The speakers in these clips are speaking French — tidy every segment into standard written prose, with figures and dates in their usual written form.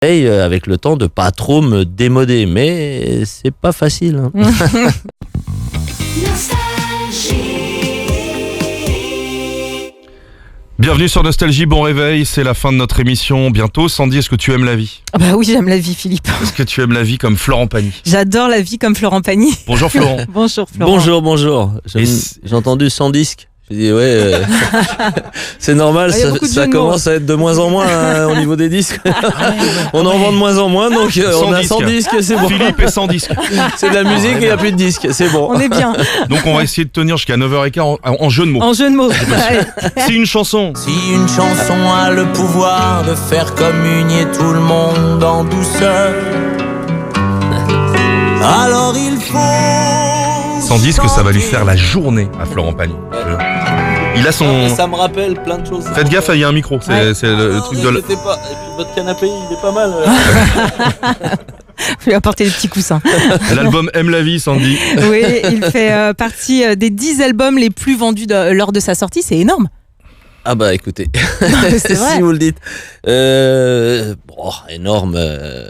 Et avec le temps de pas trop me démoder, mais c'est pas facile. Bienvenue sur Nostalgie, bon réveil, c'est la fin de notre émission bientôt. Sandy, est-ce que tu aimes la vie ? Ah bah oui, j'aime la vie, Philippe. Est-ce que tu aimes la vie comme Florent Pagny ? J'adore la vie comme Florent Pagny. Bonjour Florent. Bonjour Florent. Bonjour. J'ai entendu sans disque. J'ai dit c'est normal, ça commence à être de moins en moins au niveau des disques. On en vend de moins en moins, donc on a 100 disques, c'est bon. Philippe est sans disque. C'est de la musique et il n'y a plus de disques, c'est bon. On est bien. Donc on va essayer de tenir jusqu'à 9h15 en jeu de mots. En jeu de mots. C'est une chanson. Si une chanson a le pouvoir de faire communier tout le monde en douceur, alors il faut... Sans disque, ça va lui faire la journée à Florent Pagny. Il a son... Ça me rappelle plein de choses. Faites gaffe, il y a un micro, c'est le truc de... Et puis votre canapé, il est pas mal. Faut lui apporter des petits coussins. L'album Aime la vie, Sandy. Oui, il fait partie des 10 albums les plus vendus lors de sa sortie, c'est énorme. Ah bah écoutez, C'est vrai. si vous le dites. Énorme.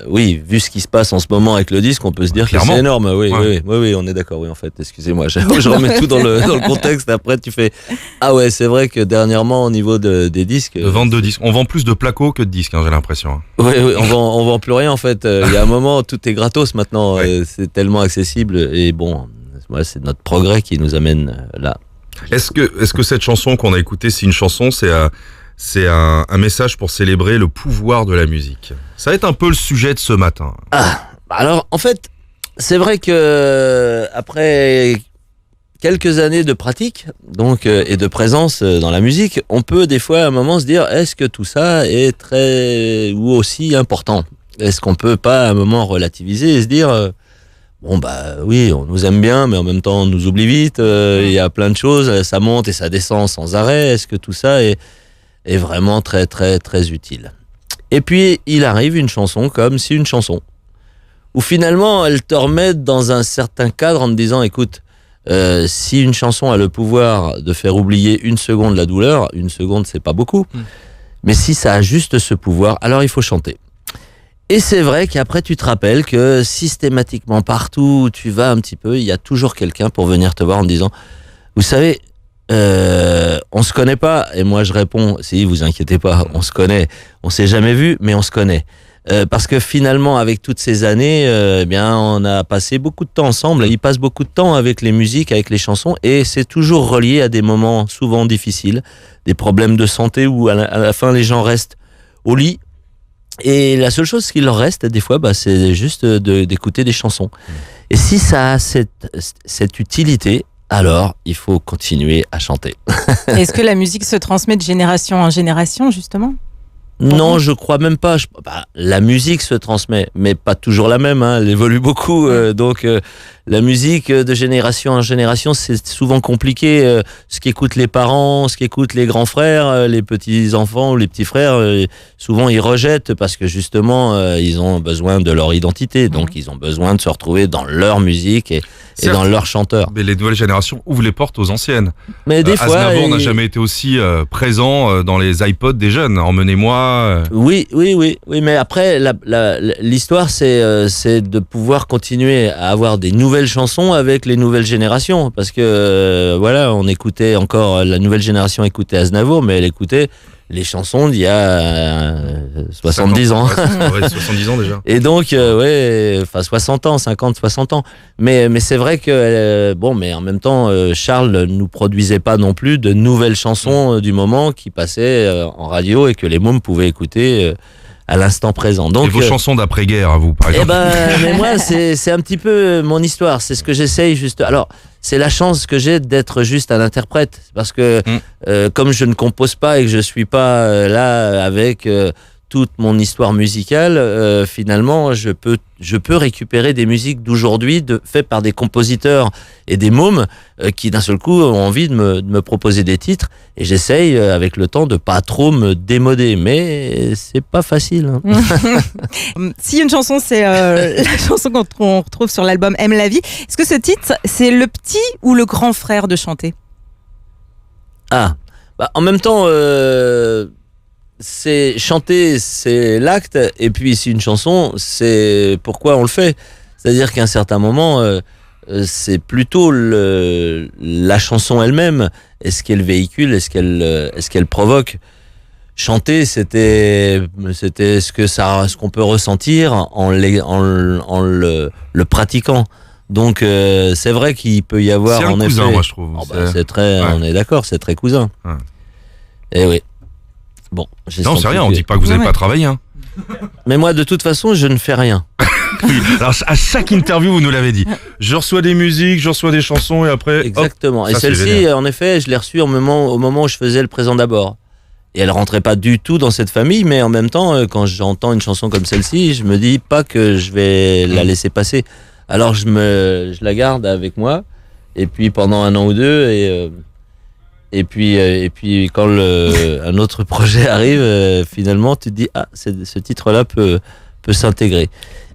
Oui, vu ce qui se passe en ce moment avec le disque, on peut se dire Clairement. que c'est énorme. Oui, Ouais. oui, on est d'accord. Oui, en fait, excusez-moi, je remets tout dans le contexte. Après, tu fais ah ouais, c'est vrai que dernièrement, au niveau des disques, De vente de disques. On vend plus de placos que de disques, j'ai l'impression. oui, on vend plus rien en fait. Il y a un moment, tout est gratos maintenant. Ouais. C'est tellement accessible et bon, c'est notre progrès qui nous amène là. Est-ce que cette chanson qu'on a écoutée, c'est une chanson, c'est un message pour célébrer le pouvoir de la musique ? Ça va être un peu le sujet de ce matin. Alors, en fait, c'est vrai que après quelques années de pratique, donc et de présence dans la musique, on peut des fois à un moment se dire est-ce que tout ça est très ou aussi important ? Est-ce qu'on peut pas à un moment relativiser et se dire bon bah oui, on nous aime bien, mais en même temps on nous oublie vite. Il y a plein de choses, ça monte et ça descend sans arrêt. Est-ce que tout ça est vraiment très très très utile ? Et puis il arrive une chanson comme Si une chanson, où finalement elle te remet dans un certain cadre en te disant écoute, si une chanson a le pouvoir de faire oublier une seconde la douleur, une seconde c'est pas beaucoup, mais si ça a juste ce pouvoir, alors il faut chanter. Et c'est vrai qu'après tu te rappelles que systématiquement partout où tu vas un petit peu, il y a toujours quelqu'un pour venir te voir en te disant vous savez, on se connaît pas. Et moi je réponds si, vous inquiétez pas, on se connaît, on s'est jamais vu mais on se connaît. Parce que finalement avec toutes ces années, on a passé beaucoup de temps ensemble, il passe beaucoup de temps avec les musiques, avec les chansons, et c'est toujours relié à des moments souvent difficiles, des problèmes de santé où à la fin les gens restent au lit. Et la seule chose qu'il leur reste, des fois, c'est juste d'écouter des chansons. Et si ça a cette utilité, alors il faut continuer à chanter. Est-ce que la musique se transmet de génération en génération, justement ? Non, je crois même pas. La musique se transmet, mais pas toujours la même. Elle évolue beaucoup. Donc, la musique de génération en génération, c'est souvent compliqué. Ce qu'écoutent les parents, ce qu'écoutent les grands frères, les petits enfants ou les petits frères, souvent ils rejettent parce que justement, ils ont besoin de leur identité. Donc, ils ont besoin de se retrouver dans leur musique et dans leur chanteur. Mais les nouvelles générations ouvrent les portes aux anciennes. Mais des fois, Aznavour n'a jamais été aussi présent dans les iPods des jeunes. Emmenez-moi. Oui, mais après l'histoire c'est de pouvoir continuer à avoir des nouvelles chansons avec les nouvelles générations, parce que on écoutait encore, la nouvelle génération écoutait Aznavour, mais elle écoutait les chansons d'il y a 70 ans. Ouais, 70 ans déjà. Et donc 60 ans, 50, 60 ans. Mais c'est vrai que mais en même temps Charles ne nous produisait pas non plus de nouvelles chansons du moment qui passaient en radio et que les mômes pouvaient écouter à l'instant présent. Donc et vos chansons d'après-guerre à vous, par exemple. mais moi c'est un petit peu mon histoire, c'est ce que j'essaye juste. Alors c'est la chance que j'ai d'être juste un interprète, parce que comme je ne compose pas et que je suis pas là avec toute mon histoire musicale, finalement je peux récupérer des musiques d'aujourd'hui faites par des compositeurs et des mômes qui d'un seul coup ont envie de me proposer des titres, et j'essaye avec le temps de pas trop me démoder, mais c'est pas facile. Si une chanson, c'est la chanson qu'on retrouve sur l'album Aime la vie, est-ce que ce titre, c'est le petit ou le grand frère de Chanter ? En même temps c'est chanter, c'est l'acte, et puis si une chanson, c'est pourquoi on le fait. C'est-à-dire qu'à un certain moment, c'est plutôt la chanson elle-même, est-ce qu'elle véhicule, est-ce qu'elle provoque. Chanter, c'était ce qu'on peut ressentir en le pratiquant. Donc c'est vrai qu'il peut y avoir C'est un en cousin, effet. moi, je trouve. C'est très, Ouais. on est d'accord, c'est très cousin. Ouais. Et oui. Bon. j'ai Non, senti c'est rien, que- on dit pas que vous n'avez Ouais. pas travaillé. Hein. Mais moi, de toute façon, je ne fais rien. Oui. Alors, à chaque interview, vous nous l'avez dit. Je reçois des musiques, je reçois des chansons et après. hop, Exactement. Et ça, c'est celle-ci, génial. en effet, je l'ai reçue au moment où je faisais le présent d'abord. Et elle rentrait pas du tout dans cette famille, mais en même temps, quand j'entends une chanson comme celle-ci, je me dis pas que je vais la laisser passer. Alors je la garde avec moi, et puis pendant 1 an ou 2, et puis quand un autre projet arrive, finalement, tu te dis ce titre-là peut s'intégrer.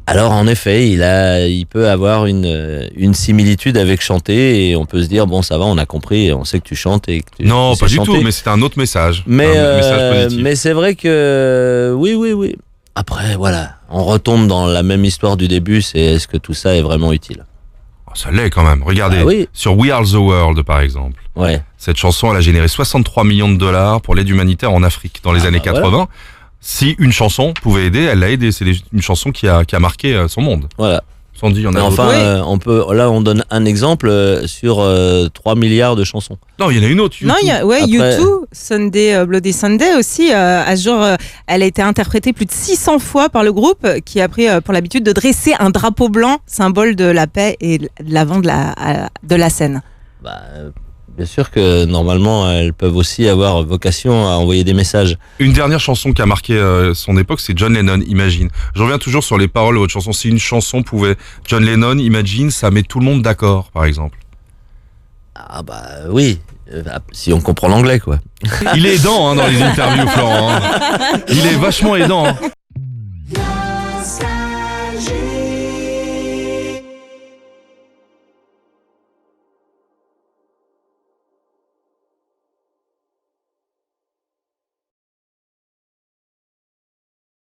Alors en effet, il peut avoir une similitude avec chanter, et on peut se dire bon, ça va, on a compris, on sait que tu chantes et que tu Non, sais pas du chanter. tout, mais c'était un autre message. Mais, un message positif. mais c'est vrai que oui. Après, voilà, on retombe dans la même histoire du début, c'est est-ce que tout ça est vraiment utile? Oh, ça l'est quand même. Regardez, Ah oui. sur We Are the World, par exemple. Ouais. Cette chanson, elle a généré 63 millions de dollars pour l'aide humanitaire en Afrique dans les années bah 80. Si une chanson pouvait aider, elle l'a aidé. C'est une chanson qui a marqué son monde. Voilà. Sandy, il y en a Mais d'autres. enfin, on donne un exemple sur 3 milliards de chansons. Non, il y en a une autre. Non, il y a Après- U2, Sunday, Bloody Sunday aussi. À ce jour, elle a été interprétée plus de 600 fois par le groupe qui a pris pour l'habitude de dresser un drapeau blanc, symbole de la paix et de l'avant de la scène. Bah, bien sûr que normalement, elles peuvent aussi avoir vocation à envoyer des messages. Une dernière chanson qui a marqué son époque, c'est John Lennon, Imagine. Je reviens toujours sur les paroles de votre chanson. Si une chanson pouvait, John Lennon, Imagine, ça met tout le monde d'accord, par exemple. Ah bah oui, si on comprend l'anglais, quoi. Il est aidant dans les interviews, Florent. Hein. Il est vachement aidant. Hein.